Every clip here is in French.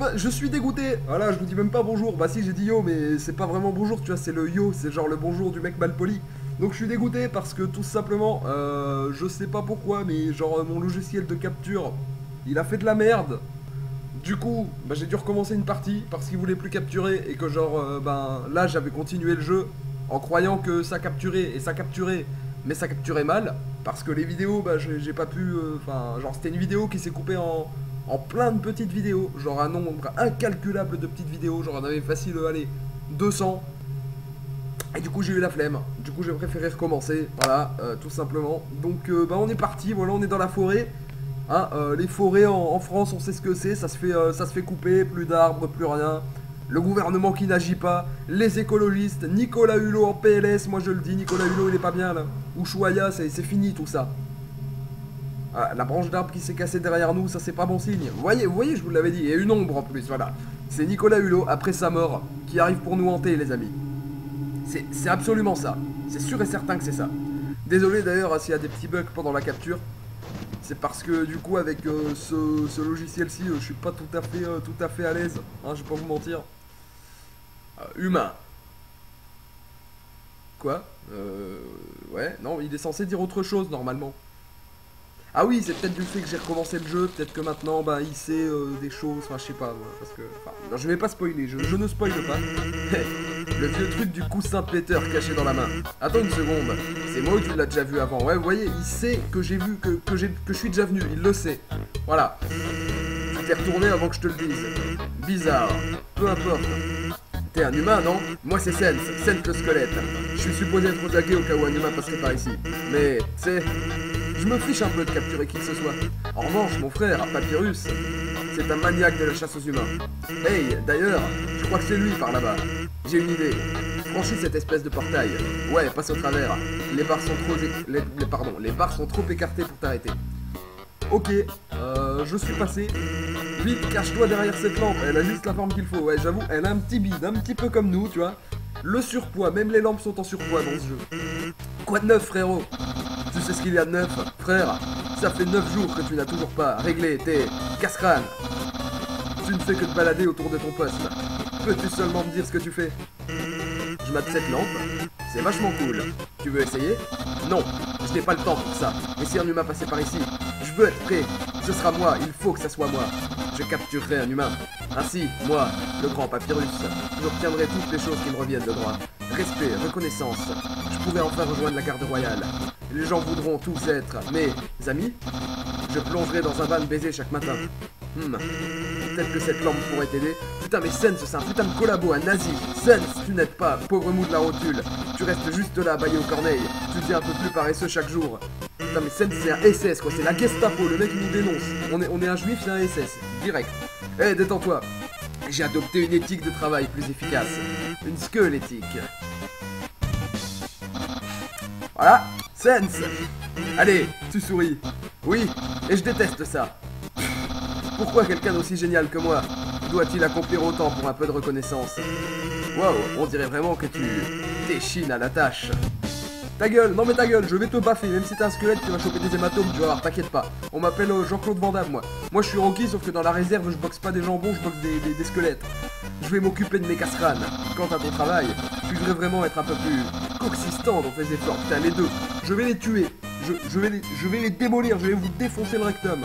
bah, je suis dégoûté. Voilà, je vous dis même pas bonjour. Bah si, j'ai dit yo, mais c'est pas vraiment bonjour, tu vois, c'est le yo, c'est genre le bonjour du mec mal poli. Donc je suis dégoûté parce que tout simplement, je sais pas pourquoi, mais genre mon logiciel de capture, il a fait de la merde. Du coup, bah, j'ai dû recommencer une partie parce qu'il voulait plus capturer et que genre, ben là j'avais continué le jeu en croyant que ça capturait et ça capturait, mais ça capturait mal parce que les vidéos, bah j'ai pas pu, enfin genre c'était une vidéo qui s'est coupée en plein de petites vidéos, genre un nombre incalculable de petites vidéos, genre on avait facile, allez, 200. Et du coup j'ai eu la flemme, du coup j'ai préféré recommencer, voilà, tout simplement. Donc bah on est parti, voilà, on est dans la forêt. Hein, les forêts en France, on sait ce que c'est, ça se fait couper, plus d'arbres, plus rien. Le gouvernement qui n'agit pas, les écologistes, Nicolas Hulot en PLS, moi je le dis, Nicolas Hulot il est pas bien là. Ushuaïa, c'est fini tout ça. Ah, la branche d'arbre qui s'est cassée derrière nous, ça c'est pas bon signe. Vous voyez, je vous l'avais dit, et une ombre en plus, voilà. C'est Nicolas Hulot, après sa mort, qui arrive pour nous hanter les amis. C'est absolument ça, c'est sûr et certain que c'est ça. Désolé d'ailleurs s'il y a des petits bugs pendant la capture. C'est parce que du coup avec ce logiciel-ci, je suis pas tout à fait à l'aise, hein, je vais pas vous mentir. Humain. Quoi ouais, non, il est censé dire autre chose normalement. Ah oui, c'est peut-être du fait que j'ai recommencé le jeu, peut-être que maintenant, bah, il sait des choses, enfin, je sais pas, moi, parce que... Enfin, non, je vais pas spoiler, je ne spoile pas. Le vieux truc du coussin péteur caché dans la main. Attends une seconde, c'est moi ou tu l'as déjà vu avant? Ouais, vous voyez, il sait que j'ai vu, que je suis déjà venu, il le sait. Voilà. Tu t'es retourné avant que je te le dise. Bizarre, peu importe. T'es un humain, non? Moi c'est Sens le squelette. Je suis supposé être au taquet au cas où un humain passerait par ici. Mais, tu sais... Je me fiche un peu de capturer qui que ce soit. En revanche, mon frère, Papyrus, c'est un maniaque de la chasse aux humains. Hey, d'ailleurs, je crois que c'est lui par là-bas. J'ai une idée. Franchis cette espèce de portail. Ouais, passe au travers. Les barres sont trop... les barres sont trop écartées pour t'arrêter. Ok, je suis passé. Vite, cache-toi derrière cette lampe. Elle a juste la forme qu'il faut. Ouais, j'avoue, elle a un petit bide, un petit peu comme nous, tu vois. Le surpoids, même les lampes sont en surpoids dans ce jeu. Quoi de neuf, frérot? Tu sais ce qu'il y a de neuf, frère? Ça fait 9 jours que tu n'as toujours pas réglé tes casse-crânes. Tu ne fais que te balader autour de ton poste. Peux-tu seulement me dire ce que tu fais? Je mate cette lampe. C'est vachement cool. Tu veux essayer? Non, je n'ai pas le temps pour ça. Et si un humain passait par ici? Je veux être prêt. Ce sera moi, il faut que ça soit moi. Je capturerai un humain. Ainsi, moi, le grand Papyrus, j'obtiendrai toutes les choses qui me reviennent de droit. Respect, reconnaissance. Je pourrai enfin rejoindre la garde royale. Les gens voudront tous être mes amis. Je plongerai dans un bain de baisers chaque matin. Peut-être que cette lampe pourrait t'aider. Putain, mais Sens, c'est un putain de collabo, un nazi. Sens, tu n'aides pas, pauvre mou de la rotule. Tu restes juste là, baillé aux corneilles. Tu deviens un peu plus paresseux chaque jour. Putain, mais Sens, c'est un SS, quoi. C'est la Gestapo, le mec il nous dénonce. On est un juif, c'est un SS. Direct. Eh, détends-toi. J'ai adopté une éthique de travail plus efficace. Une skull éthique. Voilà, Sens. Allez, tu souris. Oui, et je déteste ça. Pourquoi quelqu'un d'aussi génial que moi doit-il accomplir autant pour un peu de reconnaissance? Wow, on dirait vraiment que tu t'échines à la tâche. Ta gueule, non mais ta gueule, je vais te baffer, même si t'es un squelette, tu vas choper des hématomes, tu vas voir, t'inquiète pas. On m'appelle Jean-Claude Van Damme, moi. Moi je suis Rocky, sauf que dans la réserve, je boxe pas des jambons, je boxe des squelettes. Je vais m'occuper de mes casse-crânes. Quant à ton travail, tu devrais vraiment être un peu plus consistant dans tes efforts. Putain, les deux, je vais les tuer. Je vais les démolir, je vais vous défoncer le rectum.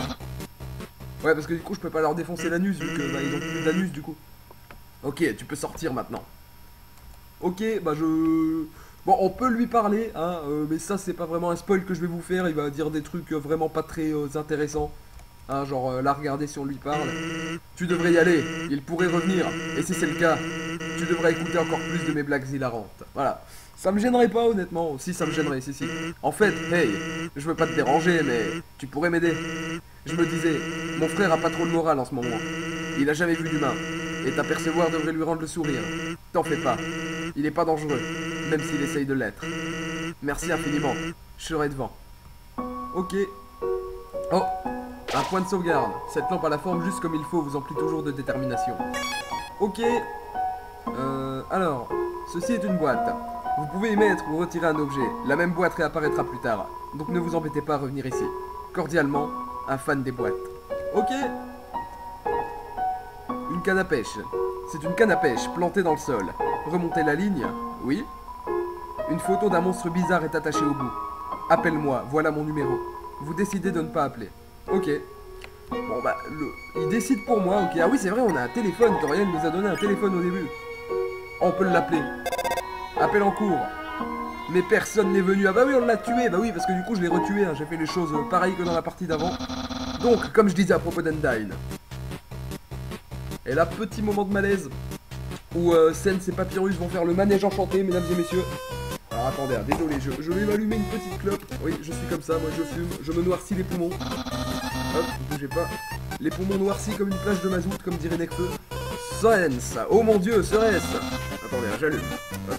Ouais, parce que du coup, je peux pas leur défoncer l'anus, vu que bah, ils ont plus d'anus, du coup. Ok, tu peux sortir maintenant. Ok, bah je... Bon, on peut lui parler, hein, mais ça, c'est pas vraiment un spoil que je vais vous faire. Il va dire des trucs vraiment pas très intéressants. Hein, genre, là, regardez si on lui parle. Tu devrais y aller, il pourrait revenir. Et si c'est le cas, tu devrais écouter encore plus de mes blagues hilarantes. Voilà. Ça me gênerait pas, honnêtement. Si, ça me gênerait, si. En fait, hey, je veux pas te déranger, mais tu pourrais m'aider. Je me disais, mon frère a pas trop le moral en ce moment. Il a jamais vu d'humain. Et t'apercevoir devrait lui rendre le sourire. T'en fais pas. Il est pas dangereux, même s'il essaye de l'être. Merci infiniment. Je serai devant. Ok. Oh, un point de sauvegarde. Cette lampe a la forme juste comme il faut, vous emplit toujours de détermination. Ok. Alors, ceci est une boîte. Vous pouvez y mettre ou retirer un objet. La même boîte réapparaîtra plus tard. Donc ne vous embêtez pas à revenir ici. Cordialement, un fan des boîtes. Ok. Une canne à pêche. C'est une canne à pêche plantée dans le sol. Remontez la ligne. Oui. Une photo d'un monstre bizarre est attachée au bout. Appelle-moi, voilà mon numéro. Vous décidez de ne pas appeler. Ok. Bon bah, il décide pour moi, ok. Ah oui, c'est vrai, on a un téléphone. Toriel nous a donné un téléphone au début. On peut l'appeler. Appel en cours. Mais personne n'est venu. Ah bah oui, on l'a tué. Bah oui, parce que du coup, je l'ai retué. Hein. J'ai fait les choses pareilles que dans la partie d'avant. Donc, comme je disais à propos d'Undyne. Et là, petit moment de malaise. Où Sens et Papyrus vont faire le manège enchanté, mesdames et messieurs. Alors attendez, hein, désolé, je vais m'allumer une petite clope. Oui, je suis comme ça, moi je fume, je me noircis les poumons. Hop, bougez pas. Les poumons noircis comme une plage de mazout, comme dirait Necfeu. Sens, oh mon dieu, serait-ce. Attendez, hein, j'allume. Hop.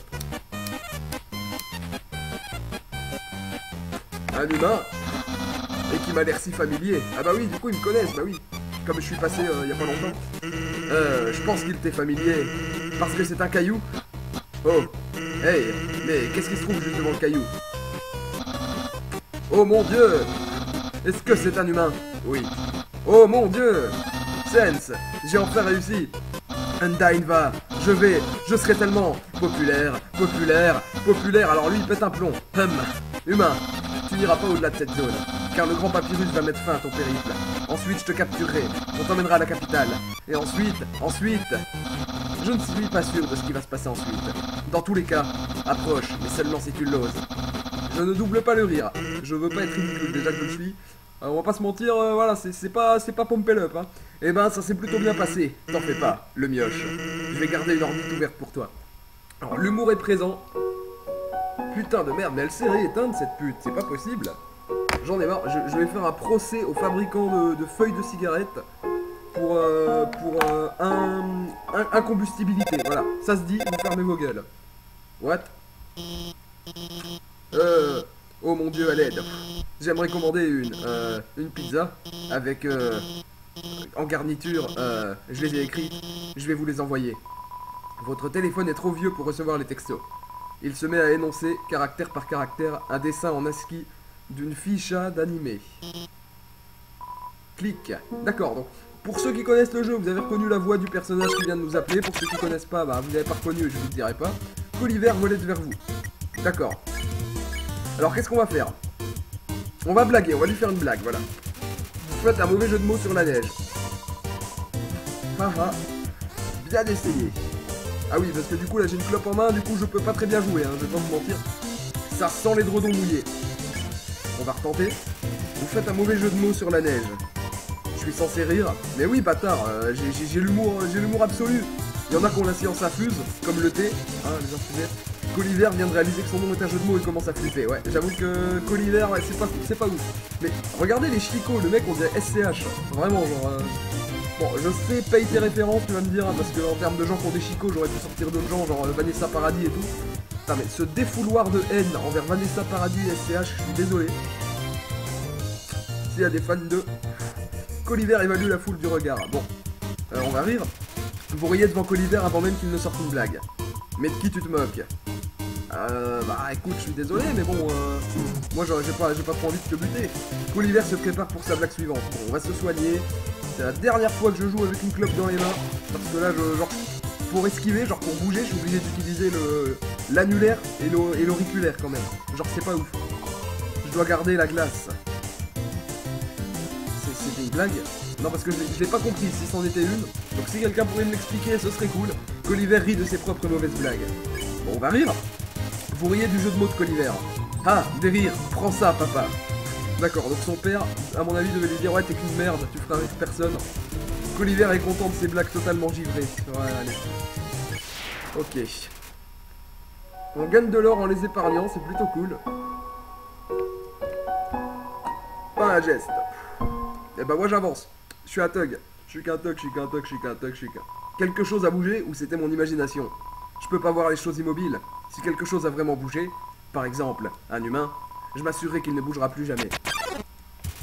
Un humain. Et qui m'a l'air si familier. Ah bah oui, du coup ils me connaissent, bah oui. Comme je suis passé il y a pas longtemps. Je pense qu'il t'est familier. Parce que c'est un caillou. Oh. Hey, mais qu'est-ce qui se trouve juste devant le caillou? Oh mon dieu! Est-ce que c'est un humain? Oui. Oh mon dieu! Sens, j'ai enfin réussi! Undyne va, je serai tellement populaire, alors lui il pète un plomb. Humain, tu n'iras pas au-delà de cette zone, car le grand Papyrus va mettre fin à ton périple. Ensuite je te capturerai, on t'emmènera à la capitale. Et ensuite, je ne suis pas sûr de ce qui va se passer ensuite. Dans tous les cas, approche, mais seulement si tu l'oses. Je ne double pas le rire. Je veux pas être ridicule, déjà que je le suis. On va pas se mentir, voilà, c'est pas Pompel Up, hein. Eh ben, ça s'est plutôt bien passé. T'en fais pas, le mioche. Je vais garder une orbite ouverte pour toi. Alors, l'humour est présent. Putain de merde, mais elle s'est rééteinte, cette pute. C'est pas possible. J'en ai marre. Je vais faire un procès aux fabricants de feuilles de cigarettes pour incombustibilité. Voilà, ça se dit, vous fermez vos gueules. What? Oh mon dieu, à l'aide. J'aimerais commander une pizza avec en garniture, je les ai écrits, je vais vous les envoyer. Votre téléphone est trop vieux pour recevoir les textos. Il se met à énoncer, caractère par caractère, un dessin en ASCII d'une ficha d'animé. Clique. D'accord, donc pour ceux qui connaissent le jeu, vous avez reconnu la voix du personnage qui vient de nous appeler. Pour ceux qui connaissent pas, bah, vous n'avez pas reconnu, je vous le dirai pas. Gulliver volette vers vous. D'accord. Alors qu'est-ce qu'on va faire? On va blaguer, on va lui faire une blague, voilà. Vous faites un mauvais jeu de mots sur la neige. Haha. Bien essayé. Ah oui, parce que du coup là j'ai une clope en main, du coup je peux pas très bien jouer, hein, je vais pas vous mentir. Ça sent les dredons mouillés. On va retenter. Vous faites un mauvais jeu de mots sur la neige. Je suis censé rire. Mais oui, bâtard, j'ai l'humour absolu. Il y en a qui ont la science infuse, comme le thé, hein, les infusés. Gulliver vient de réaliser que son nom est un jeu de mots et commence à flipper. Ouais, j'avoue que Gulliver, ouais, c'est pas ouf. Mais regardez les chicots, le mec on dirait SCH. Vraiment, genre... Bon, je sais, paye tes références, tu vas me dire, hein, parce que en termes de gens qui ont des chicots, j'aurais pu sortir d'autres gens, genre Vanessa Paradis et tout. Putain, mais ce défouloir de haine envers Vanessa Paradis et SCH, je suis désolé. S'il y a des fans de... Gulliver évalue la foule du regard. Bon, on va rire. Vous riez devant Gulliver avant même qu'il ne sorte une blague. Mais de qui tu te moques? Bah écoute, je suis désolé, mais bon, moi j'ai pas trop envie de te buter. Gulliver se prépare pour sa blague suivante. Bon, on va se soigner. C'est la dernière fois que je joue avec une clope dans les mains. Parce que là, genre, pour esquiver, genre pour bouger, je suis obligé d'utiliser l'annulaire et l'auriculaire quand même. Genre, c'est pas ouf. Je dois garder la glace. C'était une blague? Non, parce que je l'ai pas compris si c'en était une. Donc si quelqu'un pourrait me l'expliquer, ce serait cool. Gulliver rit de ses propres mauvaises blagues. Bon, on va rire. Vous riez du jeu de mots de Gulliver. Ah, des rires, prends ça, papa. D'accord, donc son père, à mon avis, devait lui dire « Ouais, t'es qu'une merde, tu feras rire personne. » Gulliver est content de ses blagues totalement givrées. Ouais, allez. Ok. On gagne de l'or en les épargnant, c'est plutôt cool. Pas un geste. Et bah moi j'avance. Je suis un thug. Je suis qu'un thug, je suis qu'un thug, je suis qu'un thug, je suis qu'un... Quelque chose a bougé ou c'était mon imagination? Je peux pas voir les choses immobiles. Si quelque chose a vraiment bougé, par exemple, un humain, je m'assurerai qu'il ne bougera plus jamais.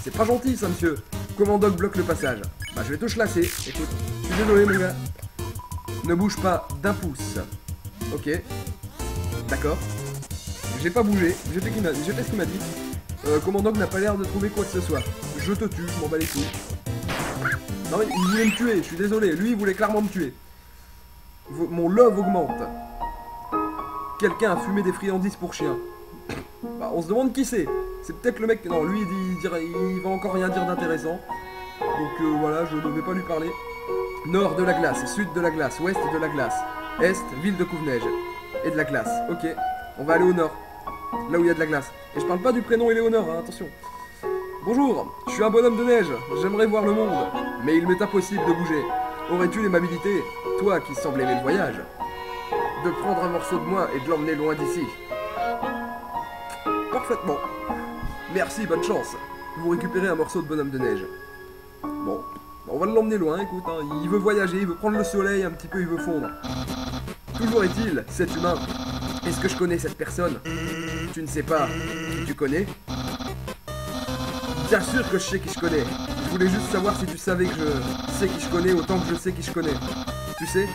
C'est pas gentil ça, monsieur. Comment Doc bloque le passage? Bah je vais te chlasser. Écoute, je suis désolé mon gars. Ne bouge pas d'un pouce. Ok. D'accord. J'ai pas bougé. J'ai fait ce qu'il m'a dit. Commandant n'a pas l'air de trouver quoi que ce soit. Je te tue, je m'en bats les couilles. Non mais il voulait me tuer, je suis désolé. Lui, il voulait clairement me tuer. Mon love augmente. Quelqu'un a fumé des friandises pour chien. Bah, on se demande qui c'est. C'est peut-être le mec... Non, lui, il va encore rien dire d'intéressant. Donc voilà, je ne vais pas lui parler. Nord de la glace, sud de la glace, ouest de la glace, est, ville de Couve-Neige. Et de la glace. Ok, on va aller au nord. Là où il y a de la glace. Et je parle pas du prénom Éléonore, hein, attention. Bonjour, je suis un bonhomme de neige. J'aimerais voir le monde. Mais il m'est impossible de bouger. Aurais-tu l'aimabilité, toi qui sembles aimer le voyage, de prendre un morceau de moi et de l'emmener loin d'ici? Parfaitement. Merci, bonne chance. Vous récupérez un morceau de bonhomme de neige. Bon, on va l'emmener loin, écoute, hein. Il veut voyager, il veut prendre le soleil, un petit peu, il veut fondre. Toujours est-il, cet humain. Est-ce que je connais cette personne? Tu ne sais pas qui tu connais? Bien sûr que je sais qui je connais. Je voulais juste savoir si tu savais que je sais qui je connais autant que je sais qui je connais. Tu sais?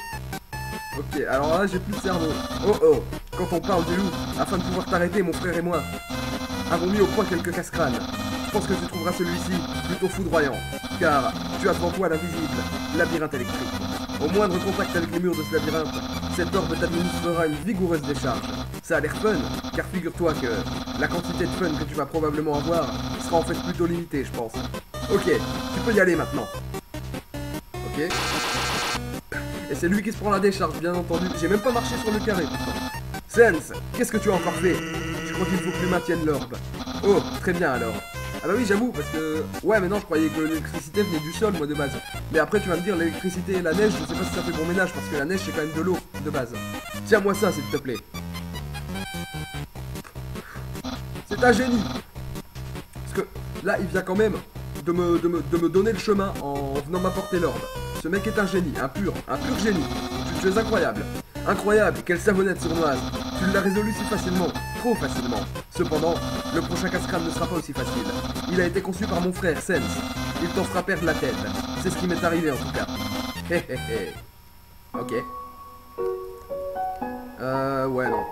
Ok, alors là, j'ai plus de cerveau. Oh oh, quand on parle du loup, afin de pouvoir t'arrêter, mon frère et moi avons mis au point quelques casse-crânes. Je pense que tu trouveras celui-ci plutôt foudroyant, car tu as devant toi l'invisible labyrinthe électrique. Au moindre contact avec les murs de ce labyrinthe, cette orbe t'administrera une vigoureuse décharge. Ça a l'air fun, car figure-toi que la quantité de fun que tu vas probablement avoir sera en fait plutôt limitée, je pense. Ok, tu peux y aller maintenant. Ok. Et c'est lui qui se prend la décharge, bien entendu. J'ai même pas marché sur le carré, pourtant. Sens, qu'est-ce que tu as encore fait? Je crois qu'il faut que tu maintiennes l'orbe. Oh, très bien alors. Ah bah oui, j'avoue, parce que... Ouais, mais non, je croyais que l'électricité venait du sol, moi, de base. Mais après, tu vas me dire, l'électricité et la neige, je sais pas si ça fait bon ménage, parce que la neige, c'est quand même de l'eau, de base. Tiens-moi ça, s'il te plaît. C'est un génie. Parce que, là, il vient quand même de me donner le chemin en venant m'apporter l'orbe. Ce mec est un génie, un pur génie. Tu es incroyable. Incroyable, quelle savonnette sournoise. Tu l'as résolu si facilement, trop facilement. Cependant, le prochain casse-crâne ne sera pas aussi facile. Il a été conçu par mon frère, Sens. Il t'en fera perdre la tête. C'est ce qui m'est arrivé en tout cas. Hé hé hé. Ok. Ouais, non.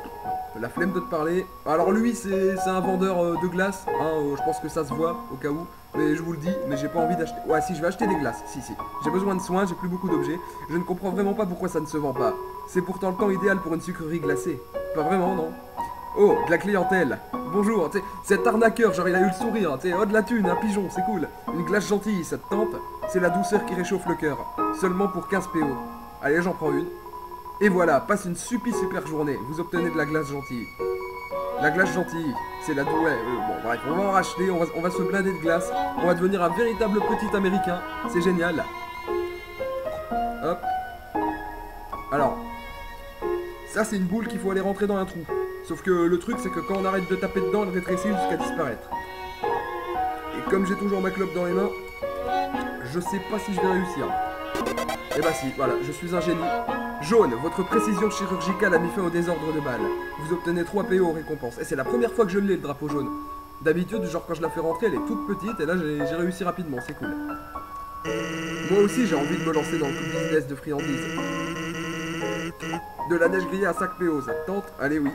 La flemme de te parler. Alors lui, c'est un vendeur de glace. Hein, je pense que ça se voit, au cas où. Mais je vous le dis, mais j'ai pas envie d'acheter... Ouais, si, je vais acheter des glaces. Si. J'ai besoin de soins, j'ai plus beaucoup d'objets. Je ne comprends vraiment pas pourquoi ça ne se vend pas. C'est pourtant le temps idéal pour une sucrerie glacée. Pas vraiment, non? Oh, de la clientèle. Bonjour, tu sais, cet arnaqueur, genre il a eu le sourire. Tu sais, oh, de la thune, un pigeon, c'est cool. Une glace gentille, ça te tente? C'est la douceur qui réchauffe le cœur. Seulement pour 15 PO. Allez, j'en prends une. Et voilà, passe une super journée. Vous obtenez de la glace gentille. La glace gentille, c'est la douce. Bon, bref, on va en racheter, on va se blinder de glace. On va devenir un véritable petit américain. C'est génial. Hop. Alors, ça c'est une boule qu'il faut aller rentrer dans un trou. Sauf que le truc c'est que quand on arrête de taper dedans, elle rétrécit jusqu'à disparaître. Et comme j'ai toujours ma clope dans les mains, je sais pas si je vais réussir. Et bah si, voilà, je suis un génie. Jaune, votre précision chirurgicale a mis fin au désordre de balles. Vous obtenez 3 PO en récompense. Et c'est la première fois que je l'ai, le drapeau jaune. D'habitude, genre quand je la fais rentrer, elle est toute petite, et là j'ai réussi rapidement, c'est cool. Moi aussi j'ai envie de me lancer dans le business de friandises. De la neige grillée à 5 PO, ça te tente? Allez oui.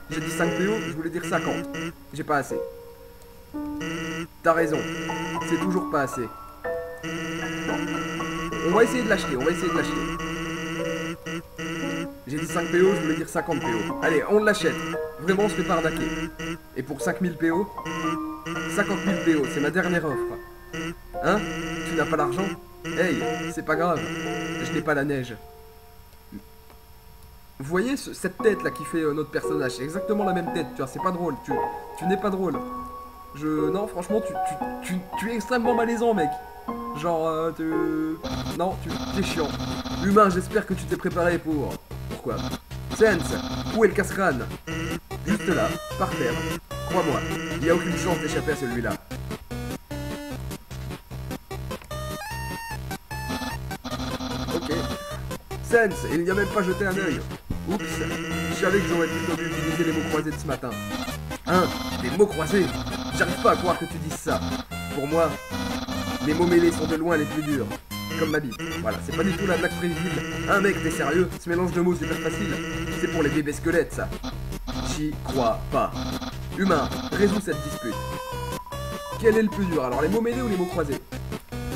J'ai dit 5 PO, je voulais dire 50. J'ai pas assez. T'as raison, c'est toujours pas assez. Bon. On va essayer de l'acheter, J'ai dit 5 PO, je voulais dire 50 PO. Allez, on l'achète. Vraiment, on se fait pas arnaquer. Et pour 5000 PO, 50 000 PO, c'est ma dernière offre. Hein? Tu n'as pas l'argent? Hey, c'est pas grave. Je n'ai pas la neige. Vous voyez cette tête là qui fait notre personnage? C'est exactement la même tête, tu vois, c'est pas drôle. Tu n'es pas drôle. Non, franchement, tu es extrêmement malaisant, mec. Genre, non, tu es chiant. Humain, j'espère que tu t'es préparé pour... Pourquoi? Sens, où est le casse-crâne? Juste là, par terre. Crois-moi, il n'y a aucune chance d'échapper à celui-là. Ok. Sens, il n'y a même pas jeté un œil. Oups, je savais que j'aurais plutôt dû utiliser les mots croisés de ce matin. Hein? Des mots croisés? J'arrive pas à croire que tu dises ça. Pour moi, les mots mêlés sont de loin les plus durs. Comme ma bite. Voilà, c'est pas du tout la blague prévisible. Un mec, t'es sérieux? Ce mélange de mots super facile. C'est pour les bébés squelettes, ça. J'y crois pas. Humain, résous cette dispute. Quel est le plus dur? Alors, les mots mêlés ou les mots croisés?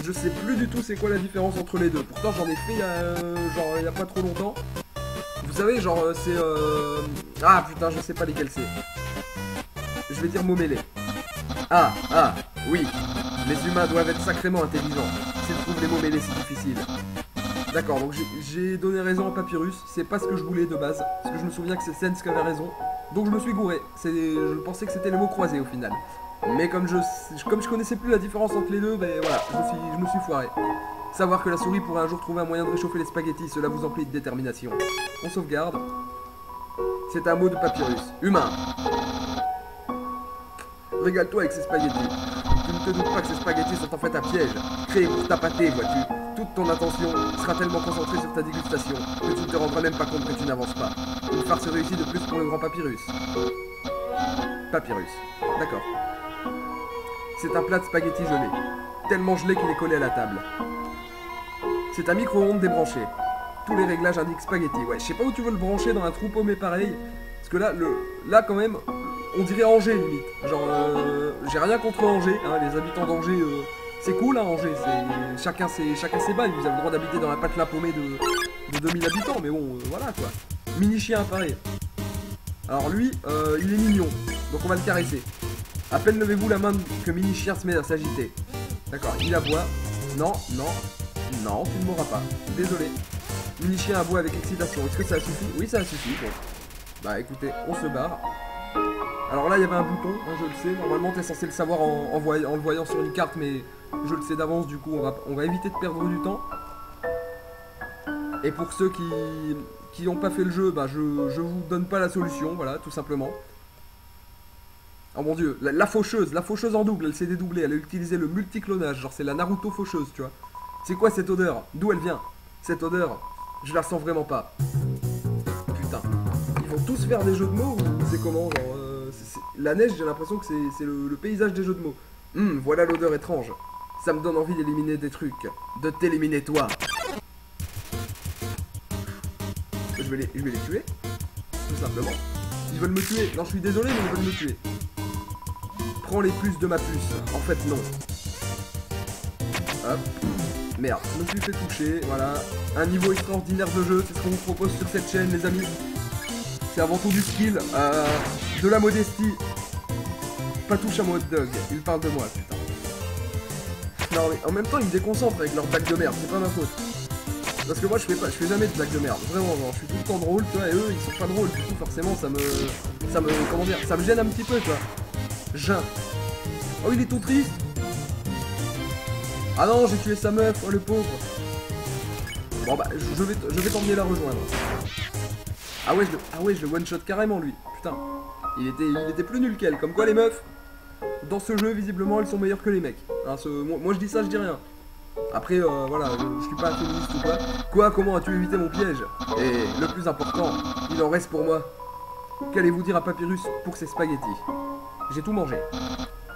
je sais plus du tout c'est quoi la différence entre les deux. Pourtant j'en ai fait genre il y a pas trop longtemps. Vous savez genre c'est ah putain je sais pas lesquels c'est. Je vais dire mots mêlés. Ah oui. Les humains doivent être sacrément intelligents. S'ils trouvent les mots mêlés c'est difficile. D'accord, donc j'ai donné raison à Papyrus. C'est pas ce que je voulais de base. Parce que je me souviens que c'est Sens qui avait raison. Donc je me suis gouré. Je pensais que c'était les mots croisés au final. Mais comme je connaissais plus la différence entre les deux, ben voilà, je me suis foiré. Savoir que la souris pourrait un jour trouver un moyen de réchauffer les spaghettis, cela vous emplit de détermination. On sauvegarde. C'est un mot de Papyrus. Humain. Régale-toi avec ces spaghettis. Tu ne te doutes pas que ces spaghettis sont en fait un piège, créé pour t'appâter, vois-tu. Toute ton attention sera tellement concentrée sur ta dégustation que tu ne te rendras même pas compte que tu n'avances pas. Une farce réussie de plus pour le grand Papyrus. Papyrus. D'accord. C'est un plat de spaghettis gelé. Tellement gelé qu'il est collé à la table. C'est un micro-ondes débranché. Tous les réglages indiquent spaghetti. Ouais, je sais pas où tu veux le brancher dans un trou paumé pareil. Parce que là quand même, on dirait Angers limite. Genre, j'ai rien contre Angers, hein, les habitants d'Angers, c'est cool hein, Angers, chacun ses bails, vous avez le droit d'habiter dans un patelin paumé de 2000 habitants, mais bon, voilà quoi. Mini chien pareil. Alors lui, il est mignon, donc on va le caresser. À peine levez-vous la main que Mini chien se met à s'agiter. D'accord, il aboie. Non, tu ne mourras pas. Désolé. Mini chien aboie avec excitation. Est-ce que ça a suffi? Oui, ça a suffi. Bon. Bah écoutez, on se barre. Alors là, il y avait un bouton, hein, je le sais. Normalement, t'es censé le savoir en le voyant sur une carte, mais je le sais d'avance, du coup, on va éviter de perdre du temps. Et pour ceux qui n'ont pas fait le jeu, bah, je vous donne pas la solution, voilà, tout simplement. Oh mon dieu, la faucheuse en double, elle s'est dédoublée, elle a utilisé le multiclonage, genre c'est la Naruto faucheuse, tu vois. C'est quoi cette odeur? D'où elle vient? Cette odeur, je la sens vraiment pas. Putain, ils vont tous faire des jeux de mots ou c'est comment, genre... La neige, j'ai l'impression que c'est le paysage des jeux de mots. Voilà l'odeur étrange. Ça me donne envie d'éliminer des trucs. De t'éliminer toi. Je vais les tuer. Tout simplement. Ils veulent me tuer. Non, je suis désolé, mais ils veulent me tuer. Prends les puces de ma puce. En fait, non. Hop. Merde, je me suis fait toucher. Voilà. Un niveau extraordinaire de jeu. C'est ce qu'on vous propose sur cette chaîne, les amis. C'est avant tout du skill. De la modestie. Pas touche à mon hot dog. Il parle de moi, putain. Non, mais en même temps, ils me déconcentrent avec leur blague de merde. C'est pas ma faute. Parce que moi, je fais jamais de blague de merde. Vraiment, genre, je suis tout le temps drôle, tu vois, et eux, ils sont pas drôles. Du coup, forcément, comment dire, ça me gêne un petit peu, tu vois. Oh, il est tout triste. Ah non, j'ai tué sa meuf. Oh, le pauvre. Bon, bah, je vais t'emmener la rejoindre. Ah ouais, je le one-shot carrément, lui. Putain. Il était plus nul qu'elle. Comme quoi, les meufs, dans ce jeu, visiblement, elles sont meilleures que les mecs. Hein, moi, je dis ça, je dis rien. Après, voilà, je suis pas féministe ou quoi. Quoi, comment as-tu évité mon piège? Et le plus important, il en reste pour moi. Qu'allez-vous dire à Papyrus pour ses spaghettis? J'ai tout mangé.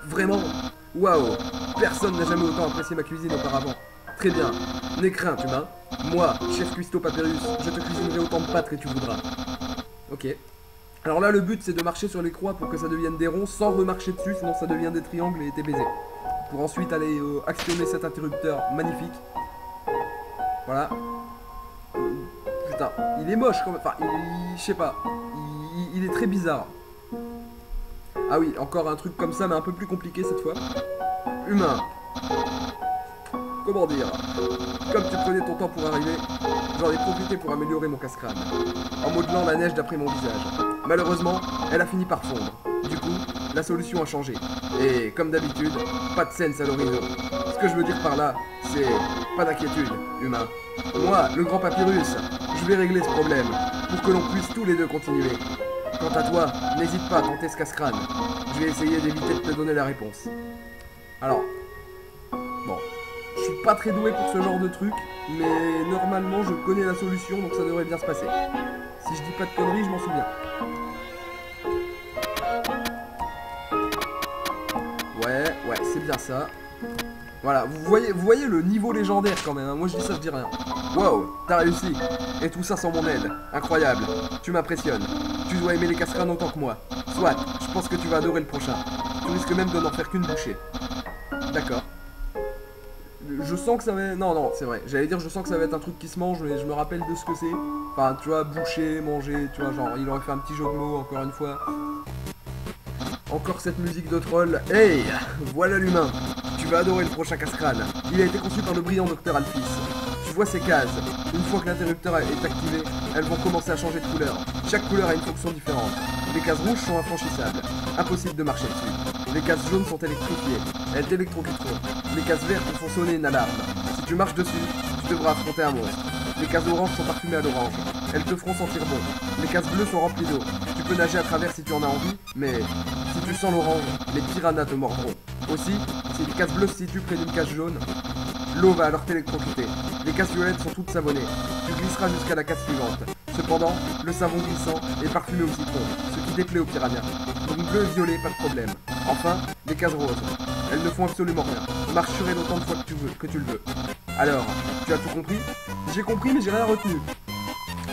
Vraiment? Waouh! Personne n'a jamais autant apprécié ma cuisine auparavant. Très bien. N'aie crainte, humain. Moi, chef cuistot Papyrus, je te cuisinerai autant de pâtes que tu voudras. Ok. Alors là, le but, c'est de marcher sur les croix pour que ça devienne des ronds sans remarcher dessus, sinon ça devient des triangles et t'es baisé. Pour ensuite aller actionner cet interrupteur magnifique. Voilà. Putain, il est moche quand même. Enfin, je sais pas. Il est très bizarre. Ah oui, encore un truc comme ça, mais un peu plus compliqué cette fois. Humain. Comment dire? Comme tu prenais ton temps pour arriver, j'en ai profité pour améliorer mon casse-crâne. En modelant la neige d'après mon visage. Malheureusement, elle a fini par fondre. Du coup, la solution a changé. Et comme d'habitude, pas de scène à l'horizon. Ce que je veux dire par là, c'est pas d'inquiétude, humain. Moi, le grand Papyrus, je vais régler ce problème pour que l'on puisse tous les deux continuer. Quant à toi, n'hésite pas à tenter ce casse-crâne. Je vais essayer d'éviter de te donner la réponse. Alors, bon, je suis pas très doué pour ce genre de truc, mais normalement je connais la solution, donc ça devrait bien se passer. Si je dis pas de conneries, je m'en souviens. Ouais, c'est bien ça. Voilà, vous voyez le niveau légendaire quand même, hein. Moi je dis ça, je dis rien. Wow, t'as réussi. Et tout ça sans mon aide. Incroyable. Tu m'impressionnes. Tu dois aimer les casse-crânes autant que moi. Soit, je pense que tu vas adorer le prochain. Tu risques même de n'en faire qu'une bouchée. D'accord. Je sens que ça va... Non, non, c'est vrai. J'allais dire, je sens que ça va être un truc qui se mange, mais je me rappelle de ce que c'est. Enfin, tu vois, boucher, manger, tu vois, genre, il aurait fait un petit jeu de mots, encore une fois. Encore cette musique de troll. Hey, voilà l'humain. Tu vas adorer le prochain casse-crâne. Il a été conçu par le brillant Dr Alphys. Tu vois ces cases. Une fois que l'interrupteur est activé, elles vont commencer à changer de couleur. Chaque couleur a une fonction différente. Les cases rouges sont infranchissables. Impossible de marcher dessus. Les cases jaunes sont électrifiées. Elles t'électrocuteront. Les cases vertes te font sonner une alarme. Si tu marches dessus, tu devras affronter un monstre. Les cases oranges sont parfumées à l'orange. Elles te feront sentir bon. Les cases bleues sont remplies d'eau. Tu peux nager à travers si tu en as envie, mais si tu sens l'orange, les piranhas te mordront. Aussi, si les cases bleues se situent près d'une case jaune, l'eau va alors t'électrocuter. Les cases violettes sont toutes savonnées. Tu glisseras jusqu'à la case suivante. Cependant, le savon glissant est parfumé au citron, ce qui déplaît aux piranhas. Donc bleu et violet, pas de problème. Enfin, les cases roses. Elles ne font absolument rien. Marche sur elles autant de fois que tu le veux. Alors, tu as tout compris? J'ai compris, mais j'ai rien retenu.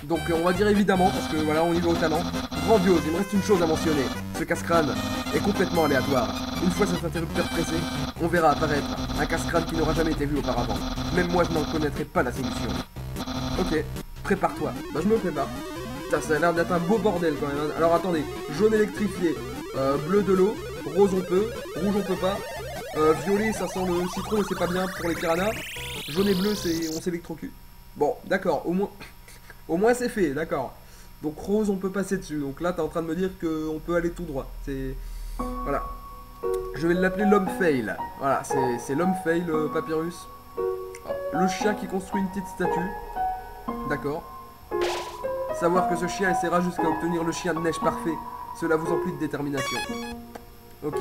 Donc on va dire évidemment, parce que voilà, on y va au talent. Grandiose, il me reste une chose à mentionner. Ce casse-crâne est complètement aléatoire. Une fois cet interrupteur pressé, on verra apparaître un casse-crâne qui n'aura jamais été vu auparavant. Même moi, je n'en connaîtrais pas la solution. Ok, prépare-toi. Bah je me prépare. Putain, ça a l'air d'être un beau bordel quand même. Alors attendez, jaune électrifié, bleu de l'eau, rose on peut, rouge on peut pas, violet ça sent le citron et c'est pas bien pour les piranhas, jaune et bleu c'est on s'électrocute. Bon, d'accord, au moins c'est fait, d'accord. Donc rose on peut passer dessus, donc là t'es en train de me dire qu'on peut aller tout droit. C'est... Voilà. Je vais l'appeler l'homme fail. Voilà, c'est l'homme fail, Papyrus. Le chien qui construit une petite statue. D'accord. Savoir que ce chien essaiera jusqu'à obtenir le chien de neige parfait. Cela vous emplit de détermination. Ok.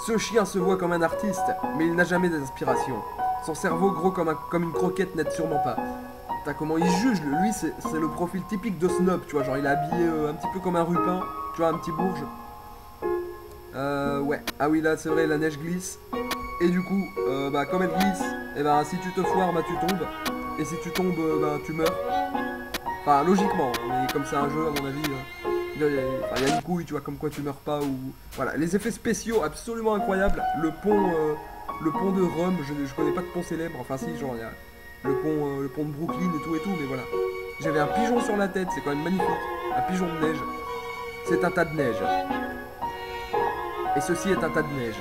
Ce chien se voit comme un artiste, mais il n'a jamais d'inspiration. Son cerveau gros comme une croquette n'aide sûrement pas. Putain, comment il juge, lui, c'est le profil typique de snob, tu vois, genre il est habillé un petit peu comme un rupin, tu vois, un petit bourge. Ouais, ah oui, là, c'est vrai, la neige glisse. Et du coup, bah, comme elle glisse, et ben, si tu te foires, bah, tu tombes. Et si tu tombes, bah, tu meurs. Enfin, logiquement, mais comme c'est un jeu, à mon avis, il y a une couille, tu vois, comme quoi tu meurs pas, ou... Voilà, les effets spéciaux absolument incroyables. Le pont de Rome, je connais pas de pont célèbre, enfin si, genre, il y a le pont de Brooklyn et tout, mais voilà. J'avais un pigeon sur la tête, c'est quand même magnifique. Un pigeon de neige. C'est un tas de neige. Et ceci est un tas de neige.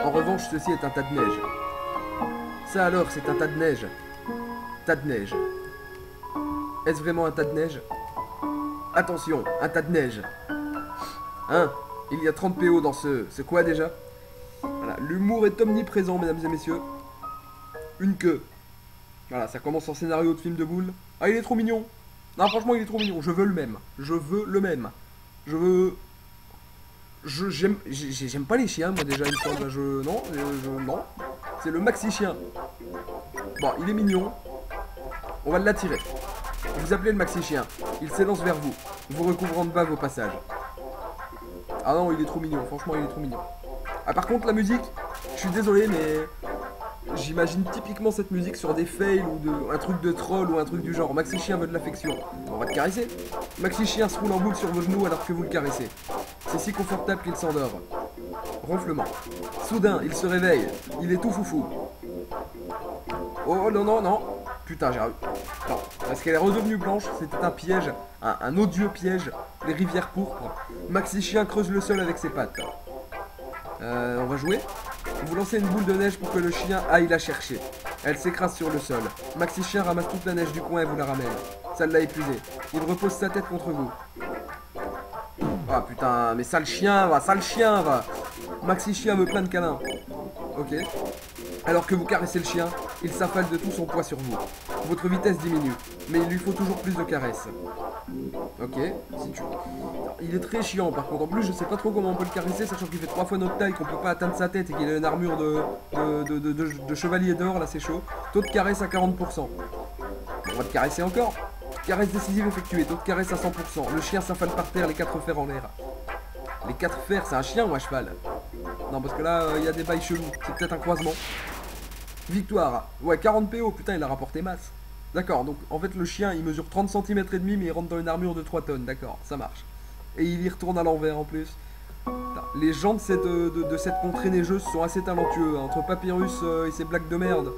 En revanche, ceci est un tas de neige. Ça alors, c'est un tas de neige. Tas de neige. Est-ce vraiment un tas de neige? Attention, un tas de neige. Hein? Il y a 30 PO dans ce... C'est quoi déjà? Voilà, l'humour est omniprésent, mesdames et messieurs. Une queue. Voilà, ça commence en scénario de film de boule. Ah, il est trop mignon. Non, franchement, il est trop mignon. Je veux le même. Je veux le même. Je veux... J'aime pas les chiens, moi, déjà, il me semble. Non, non. C'est le maxi chien. Bon, il est mignon. On va l'attirer. Vous appelez le maxi chien. Il s'élance vers vous, vous recouvrant de bave au passage. Ah non, il est trop mignon. Franchement, il est trop mignon. Ah, par contre, la musique, je suis désolé, mais... J'imagine typiquement cette musique sur des fails ou un truc de troll ou un truc du genre. Maxi chien veut de l'affection. On va te caresser. Maxi chien se roule en boule sur vos genoux alors que vous le caressez. C'est si confortable qu'il s'endort. Ronflement. Soudain, il se réveille. Il est tout foufou. Oh non, non, non. Putain, j'ai... Non, parce qu'elle est redevenue blanche, c'était un piège. Un odieux piège. Les rivières pourpres. Maxi chien creuse le sol avec ses pattes. On va jouer. Vous lancez une boule de neige pour que le chien aille la chercher. Elle s'écrase sur le sol. Maxi chien ramasse toute la neige du coin et vous la ramène. Ça l'a épuisé. Il repose sa tête contre vous. Ah putain, mais sale chien va. Maxi chien me plaint de câlin. Ok. Alors que vous caressez le chien, il s'affale de tout son poids sur vous. Votre vitesse diminue, mais il lui faut toujours plus de caresses. Ok, si tu... Il est très chiant par contre. En plus, je sais pas trop comment on peut le caresser, sachant qu'il fait 3 fois notre taille, qu'on peut pas atteindre sa tête et qu'il a une armure de chevalier d'or, là c'est chaud. Taux de caresse à 40%. On va te caresser encore. Caresse décisive effectuée, taux de caresse à 100%. Le chien s'affale par terre, les 4 fers en l'air. Les 4 fers, c'est un chien ou un cheval? Non, parce que là, il y a des bails chelous. C'est peut-être un croisement. Victoire. Ouais, 40 PO, putain, il a rapporté masse. D'accord, donc en fait, le chien, il mesure 30 cm et demi, mais il rentre dans une armure de 3 tonnes. D'accord, ça marche. Et il y retourne à l'envers en plus. Putain. les gens de cette contrée neigeuse sont assez talentueux. Hein. Entre Papyrus et ses blagues de merde,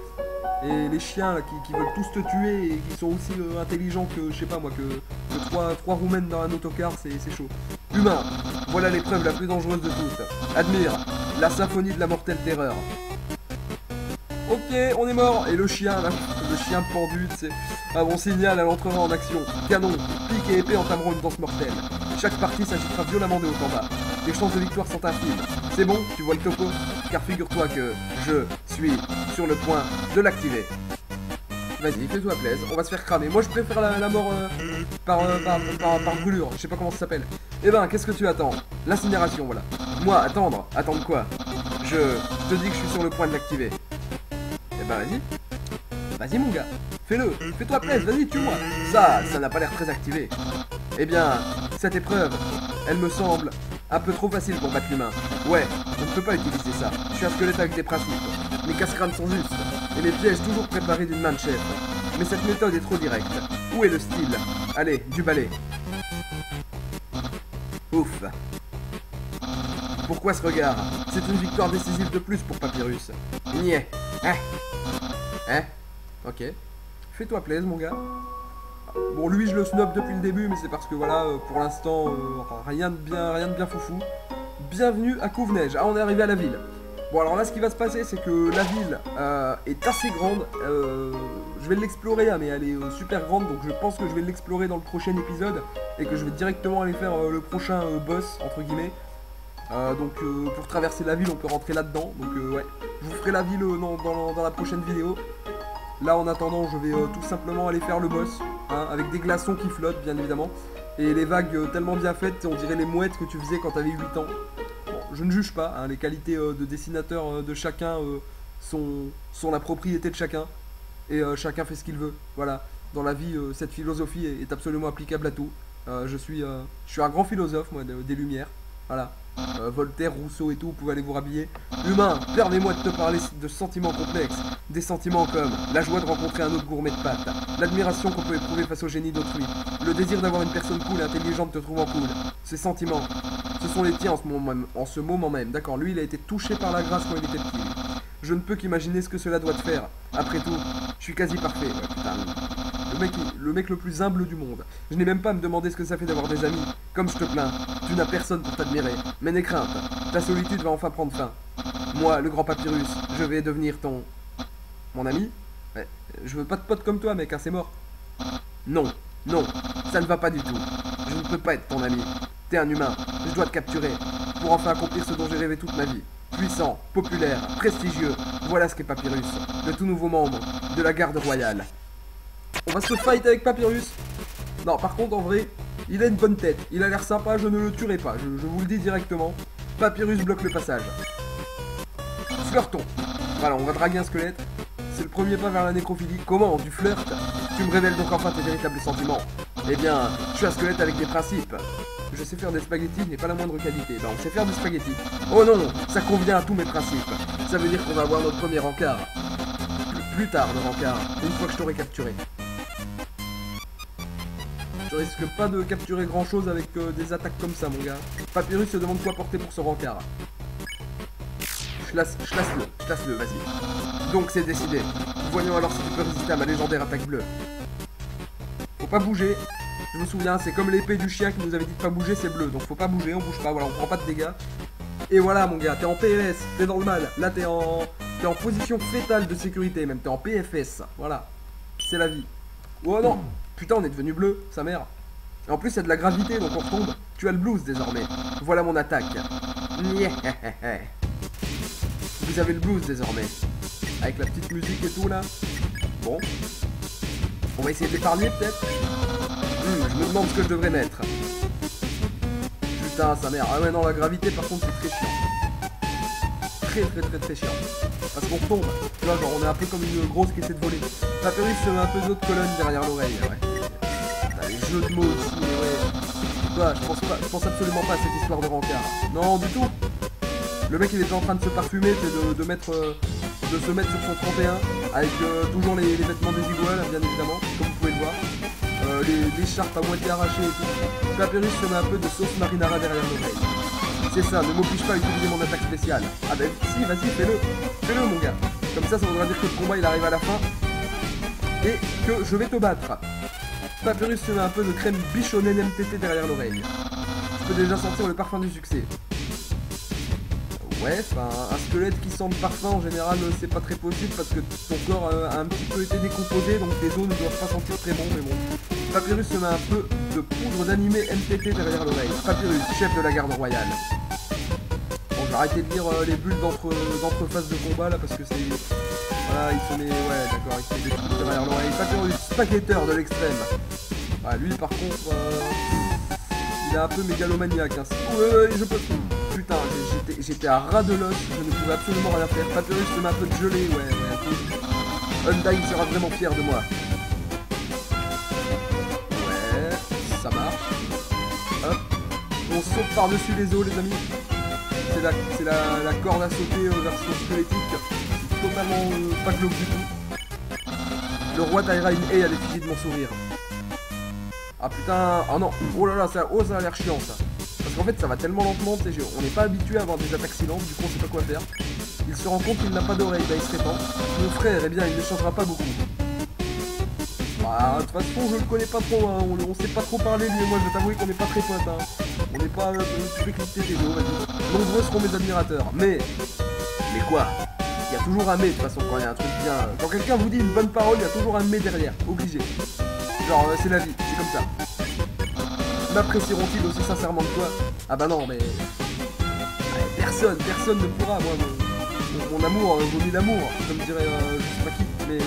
et les chiens là, qui veulent tous te tuer et qui sont aussi intelligents que, je sais pas moi, que trois roumaines dans un autocar, c'est chaud. Humain, voilà l'épreuve la plus dangereuse de toutes. Admire, la symphonie de la mortelle terreur. Ok, on est mort. Et le chien, là, le chien pendu, c'est à bon signal, elle entrera en action. Canon, pique et épée entameront une danse mortelle. Chaque partie s'agitera violemment de haut en bas. Les chances de victoire sont infimes. C'est bon, tu vois le topo? Car figure-toi que je suis sur le point de l'activer. Vas-y, fais-toi plaisir, on va se faire cramer. Moi, je préfère la mort par brûlure, je sais pas comment ça s'appelle. Eh ben, qu'est-ce que tu attends? L'incinération, voilà. Moi, attendre? Attendre quoi? Je te dis que je suis sur le point de l'activer. Eh ben, vas-y. Vas-y, mon gars. Fais-le. Fais-toi plaisir, vas-y, tue-moi. Ça n'a pas l'air très activé. Eh bien, cette épreuve, elle me semble un peu trop facile pour battre l'humain. Ouais, on ne peut pas utiliser ça. Je suis un squelette avec des principes. Mes casse-crânes sont justes. Et mes pièges toujours préparés d'une main de chef. Mais cette méthode est trop directe. Où est le style? Allez, du balai. Ouf. Pourquoi ce regard? C'est une victoire décisive de plus pour Papyrus. Niais. Hein? Ok. Fais-toi plaisir, mon gars. Bon, lui, je le snob depuis le début, mais c'est parce que, voilà, pour l'instant, rien de bien foufou. Bienvenue à Couve-Neige. Ah, on est arrivé à la ville. Bon, alors là, ce qui va se passer, c'est que la ville est assez grande. Je vais l'explorer, hein, mais elle est super grande, donc je pense que je vais l'explorer dans le prochain épisode et que je vais directement aller faire le prochain boss, entre guillemets. Donc, pour traverser la ville, on peut rentrer là-dedans. Donc, ouais, je vous ferai la ville dans la prochaine vidéo. Là, en attendant, je vais tout simplement aller faire le boss, hein, avec des glaçons qui flottent, bien évidemment. Et les vagues tellement bien faites, on dirait les mouettes que tu faisais quand tu avais 8 ans. Bon, je ne juge pas, hein, les qualités de dessinateur de chacun sont la propriété de chacun. Et chacun fait ce qu'il veut. Voilà, dans la vie, cette philosophie est absolument applicable à tout. Je suis un grand philosophe, moi, des Lumières. Voilà. Voltaire, Rousseau et tout, vous pouvez aller vous rhabiller. Humain, permets-moi de te parler de sentiments complexes. Des sentiments comme la joie de rencontrer un autre gourmet de pâtes, l'admiration qu'on peut éprouver face au génie d'autrui, le désir d'avoir une personne cool et intelligente te trouvant cool. Ces sentiments, ce sont les tiens en ce moment même. D'accord, lui il a été touché par la grâce quand il était petit. Je ne peux qu'imaginer ce que cela doit te faire. Après tout, je suis quasi parfait. Ouais, putain, le mec le plus humble du monde. Je n'ai même pas à me demander ce que ça fait d'avoir des amis. Comme je te plains, tu n'as personne pour t'admirer. Mais n'aie crainte, ta solitude va enfin prendre fin. Moi, le grand Papyrus, je vais devenir mon ami? Ouais, je veux pas de pote comme toi, mec, hein, c'est mort. Non, non, ça ne va pas du tout. Je ne peux pas être ton ami. T'es un humain, je dois te capturer. Pour enfin accomplir ce dont j'ai rêvé toute ma vie. Puissant, populaire, prestigieux, voilà ce qu'est Papyrus, le tout nouveau membre de la garde royale. On va se fight avec Papyrus. Non, par contre, en vrai, il a une bonne tête. Il a l'air sympa, je ne le tuerai pas, je vous le dis directement. Papyrus bloque le passage. Flirtons. Voilà, on va draguer un squelette. C'est le premier pas vers la nécrophilie. Comment? Du flirt? Tu me révèles donc enfin tes véritables sentiments. Eh bien, je suis un squelette avec des principes. Je sais faire des spaghettis, je n'ai pas la moindre qualité. Ben, on sait faire des spaghettis. Oh non, ça convient à tous mes principes. Ça veut dire qu'on va avoir notre premier rencard. Plus tard, le rencard, une fois que je t'aurai capturé. Je risque pas de capturer grand chose avec des attaques comme ça, mon gars. Papyrus se demande quoi porter pour ce rencard. Je laisse-le, vas-y. Donc c'est décidé. Voyons alors si tu peux résister à ma légendaire attaque bleue. Faut pas bouger. Je me souviens, c'est comme l'épée du chien qui nous avait dit de pas bouger, c'est bleu. Donc faut pas bouger, on bouge pas, voilà, on prend pas de dégâts. Et voilà mon gars, t'es en PLS, t'es dans le mal. Là t'es en position fétale de sécurité, même t'es en PFS. Voilà, c'est la vie. Oh non, putain on est devenu bleu, sa mère. Et en plus il y a de la gravité, donc on retombe. Tu as le blues désormais. Voilà mon attaque. Vous avez le blues désormais. Avec la petite musique et tout là. Bon. On va essayer d'épargner peut-être. Je me demande ce que je devrais mettre. Putain, sa mère. Ah ouais, non, la gravité, par contre, c'est très chiant. Très chiant. Parce qu'on tombe. Tu vois, genre, on est un peu comme une grosse qui essaie de voler. Papyrus se met un peu d'autres colonnes derrière l'oreille. Ouais. Putain, les jeux de mots aussi, mais ouais. Toi, je pense absolument pas à cette histoire de rencard. Non, du tout. Le mec, il est déjà en train de se parfumer, c'est de se mettre sur son 31, avec toujours les vêtements des iguales, bien évidemment, comme vous pouvez le voir. Les charpes à moitié arrachées et tout. Papyrus se met un peu de sauce marinara derrière l'oreille. C'est ça, ne m'oblige pas à utiliser mon attaque spéciale. Ah ben si, vas-y, fais-le. Fais-le, mon gars. Comme ça voudra dire que le combat, il arrive à la fin. Et que je vais te battre. Papyrus se met un peu de crème bichonnelle MTT derrière l'oreille. Je peux déjà sentir le parfum du succès. Ouais, enfin, un squelette qui sent le parfum, en général, c'est pas très possible parce que ton corps a un petit peu été décomposé, donc les os ne doivent pas sentir très bon, mais bon. Papyrus se met un peu de poudre d'animé MTT derrière l'oreille. Papyrus, chef de la garde royale. Bon, j'ai arrêté de lire les bulles d'entre-face de combat, là, parce que c'est... Voilà, il se met... Ouais, d'accord, il se met des trucs derrière l'oreille. Papyrus, spaghetteur de l'extrême. Ah, lui, par contre... il est un peu mégalomaniaque, hein. Ouais, je peux... Putain, j'étais à ras de l'os, je ne pouvais absolument rien faire. Papyrus se met un peu de gelée, ouais, un peu. Undyne sera vraiment fier de moi. Ouais, ça marche. Hop, on saute par-dessus les os, les amis. C'est la corde à sauter version squelettique. C'est totalement pas glauque du tout. Le roi taillera une haie à l'effigie de mon sourire. Ah putain, oh non, oh là là, ça a l'air chiant ça. Parce qu'en fait ça va tellement lentement, on n'est pas habitué à avoir des attaques silentes, du coup on sait pas quoi faire. Il se rend compte qu'il n'a pas d'oreille, bah il se répand. Mon frère, eh bien il ne changera pas beaucoup. Bah de toute façon je le connais pas trop, hein. On sait pas trop parler lui et moi, je vais t'avouer qu'on n'est pas très potes. Hein. On n'est pas tu peux cliquer tes dos, vas-y. Nombreux seront mes admirateurs. Mais quoi? Il y a toujours un mais de toute façon quand il y a un truc bien. Quand quelqu'un vous dit une bonne parole, il y a toujours un mais derrière, obligé. Genre c'est la vie, c'est comme ça. M'apprécieront-ils aussi sincèrement de toi? Ah bah non, mais... Personne ne pourra, moi, mon amour, vaut mille amours, comme dirait je sais pas qui, mais...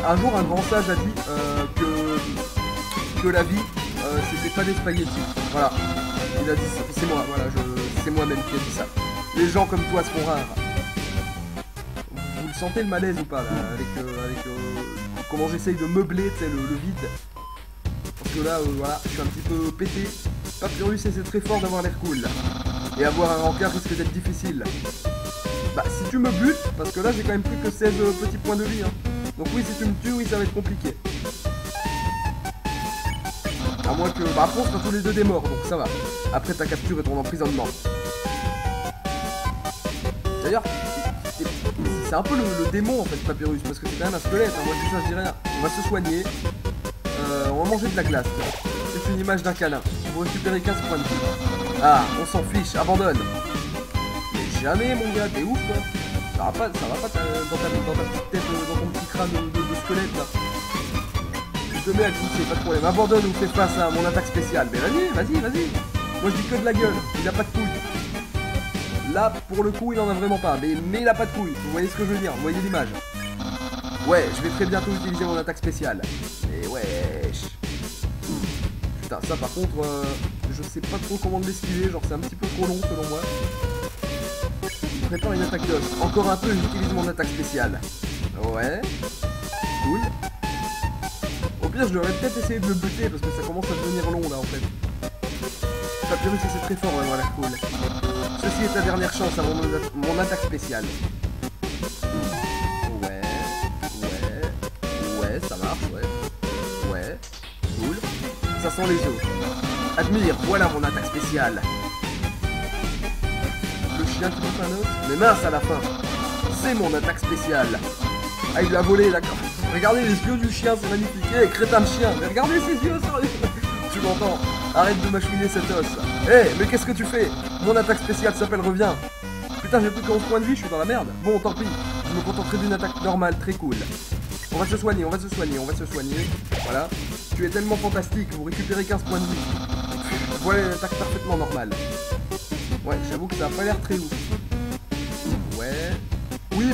Un jour, un grand sage a dit que la vie, c'était pas des spaghettis. Voilà. Il a dit ça, c'est moi, voilà, c'est moi-même qui ai dit ça. Les gens comme toi seront rares. Vous le sentez le malaise ou pas, là, avec comment j'essaye de meubler, tu sais, le vide? Parce que là, voilà, je suis un petit peu pété. Papyrus, c'est très fort d'avoir l'air cool. Et avoir un rencard risque d'être difficile. Bah, si tu me butes, parce que là, j'ai quand même plus que 16 petits points de vie. Hein. Donc oui, si tu me tues, oui, ça va être compliqué. À moins que... Bah, après, on sera tous les deux des morts, donc ça va. Après ta capture et ton emprisonnement. D'ailleurs, c'est un peu le démon, en fait, Papyrus, parce que c'est quand même un squelette. Hein. Moi, je dis ça, je dis rien. On va se soigner. On va manger de la glace. C'est une image d'un câlin. Vous récupérez 15 points de vie. Ah, on s'en fiche, abandonne. Mais jamais, mon gars, t'es ouf, quoi. Ça va pas dans ta petite tête, dans ton petit crâne de squelette, là. Je te mets à glisser, pas de problème. Abandonne ou fais face à mon attaque spéciale. Mais vas-y. Moi, je dis que de la gueule. Il a pas de couilles. Là, pour le coup, il en a vraiment pas. Mais il a pas de couilles. Vous voyez ce que je veux dire? Vous voyez l'image? Ouais, je vais très bientôt utiliser mon attaque spéciale. Et wesh. Putain, ça par contre, je sais pas trop comment l'esquiver, genre c'est un petit peu trop long selon moi. Il prépare une attaque d'os. Encore un peu, j'utilise mon attaque spéciale. Ouais. Cool. Au pire, je devrais peut-être essayer de le buter parce que ça commence à devenir long là en fait. Papyrus, c'est très fort, vraiment, l'air cool. Ceci est ta dernière chance avant mon attaque spéciale. Ça marche, ouais, cool. Ça sent les os. Admire, voilà mon attaque spéciale. Le chien qui bouffe un os. Mais mince à la fin. C'est mon attaque spéciale. Ah, il l'a volé, d'accord. Regardez les yeux du chien, c'est magnifique. Eh, crétin de chien, mais regardez ses yeux, sérieux. Tu m'entends? Arrête de mâchouiner cet os. Eh, mais qu'est-ce que tu fais? Mon attaque spéciale s'appelle Reviens. Putain, j'ai plus que 11 points de vie, je suis dans la merde. Bon, tant pis. Je me contenterai d'une attaque normale, très cool. On va se soigner. Voilà. Tu es tellement fantastique, vous récupérez 15 points de vie. Voilà une attaque parfaitement normale. Ouais, j'avoue que ça a pas l'air très ouf. Ouais. Oui,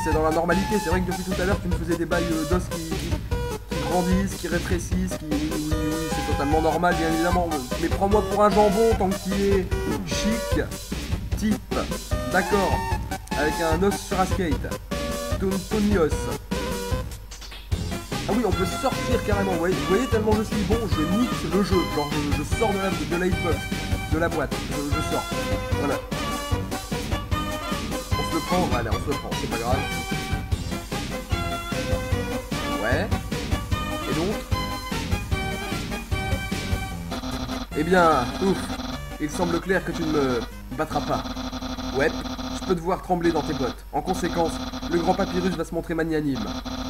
c'est dans la normalité. C'est vrai que depuis tout à l'heure, tu me faisais des bails d'os qui grandissent, qui rétrécissent, Oui, c'est totalement normal, bien évidemment. Mais prends-moi pour un jambon tant qu'il est chic, type, d'accord, avec un os sur un skate. Tony os. Ah oui, on peut sortir carrément, vous voyez tellement je suis bon, je nique le jeu. Genre, je sors de la hitbox, de la boîte, je sors. Voilà. On se le prend, allez, on se le prend, c'est pas grave. Ouais. Et donc? Eh bien, ouf. il semble clair que tu ne me battras pas. Ouais, je peux te voir trembler dans tes bottes. En conséquence, le grand papyrus va se montrer magnanime.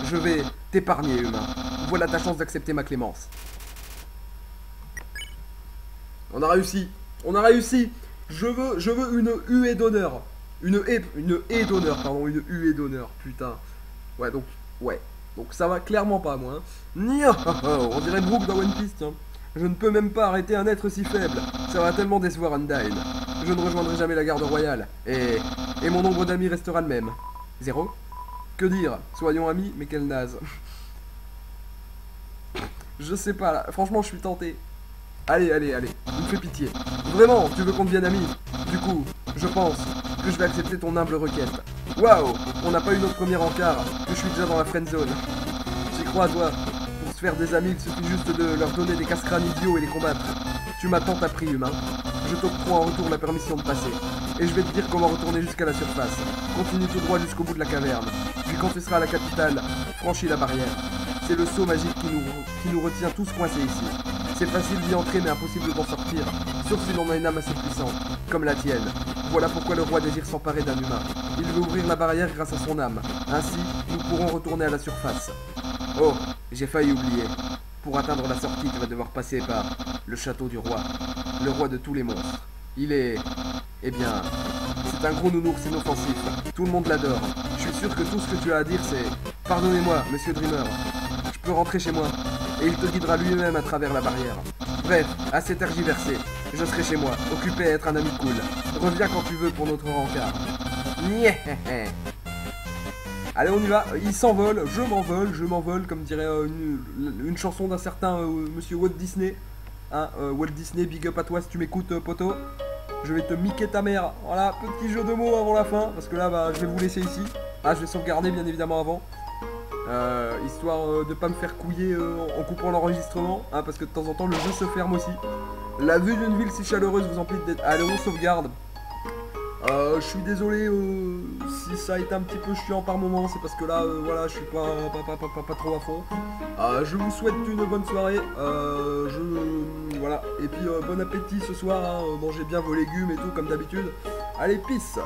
Je vais t'épargner, humain. Voilà ta chance d'accepter ma clémence. On a réussi. On a réussi. Je veux une huée d'honneur. Une haie d'honneur, pardon, une huée d'honneur, putain. Ouais, donc, ouais. Donc ça va clairement pas, moi. Hein. Nia, on dirait Brook dans One Piece, tiens. Je ne peux même pas arrêter un être si faible. Ça va tellement décevoir Undyne. Je ne rejoindrai jamais la garde royale. Et mon nombre d'amis restera le même. 0. Que dire? Soyons amis, mais quel naze. Je sais pas, là. Franchement, je suis tenté. Allez, allez, allez. Il me fait pitié. Vraiment, tu veux qu'on devienne amis? Du coup, je pense que je vais accepter ton humble requête. Waouh, on n'a pas eu notre premier encart, que je suis déjà dans la friend zone. J'y crois, toi. Pour se faire des amis, il suffit juste de leur donner des casse-crânes idiots et les combattre. Tu m'as tant appris, humain. Je t'octroie en retour la permission de passer. Et je vais te dire comment retourner jusqu'à la surface. Continue tout droit jusqu'au bout de la caverne. Puis quand tu seras à la capitale, franchis la barrière. C'est le saut magique qui nous retient tous coincés ici. C'est facile d'y entrer mais impossible d'en sortir, sauf si l'on a une âme assez puissante, comme la tienne. Voilà pourquoi le roi désire s'emparer d'un humain. Il veut ouvrir la barrière grâce à son âme. Ainsi, nous pourrons retourner à la surface. Oh, j'ai failli oublier. Pour atteindre la sortie, tu vas devoir passer par le château du roi. Le roi de tous les monstres. Il est... Eh bien... C'est un gros nounours inoffensif. Tout le monde l'adore. Je suis sûr que tout ce que tu as à dire c'est... Pardonnez-moi, monsieur Dreamer. Je peux rentrer chez moi. Et il te guidera lui-même à travers la barrière. Bref, assez tergiversé. Je serai chez moi, occupé à être un ami cool. Reviens quand tu veux pour notre rencard. Allez, on y va. Il s'envole, je m'envole, comme dirait une chanson d'un certain monsieur Walt Disney. Hein, Walt Disney, big up à toi si tu m'écoutes, poteau. Je vais te miquer ta mère. Voilà, petit jeu de mots avant la fin, parce que là, bah, je vais vous laisser ici. Ah, je vais sauvegarder bien évidemment avant. Histoire de pas me faire couiller en coupant l'enregistrement, hein, parce que de temps en temps le jeu se ferme aussi. La vue d'une ville si chaleureuse vous empêche d'être... Allez, on sauvegarde. Je suis désolé si ça a été un petit peu chiant par moment, c'est parce que là, voilà, je suis pas trop à fond. Je vous souhaite une bonne soirée, voilà, et puis bon appétit ce soir, hein, mangez bien vos légumes et tout comme d'habitude. Allez, peace.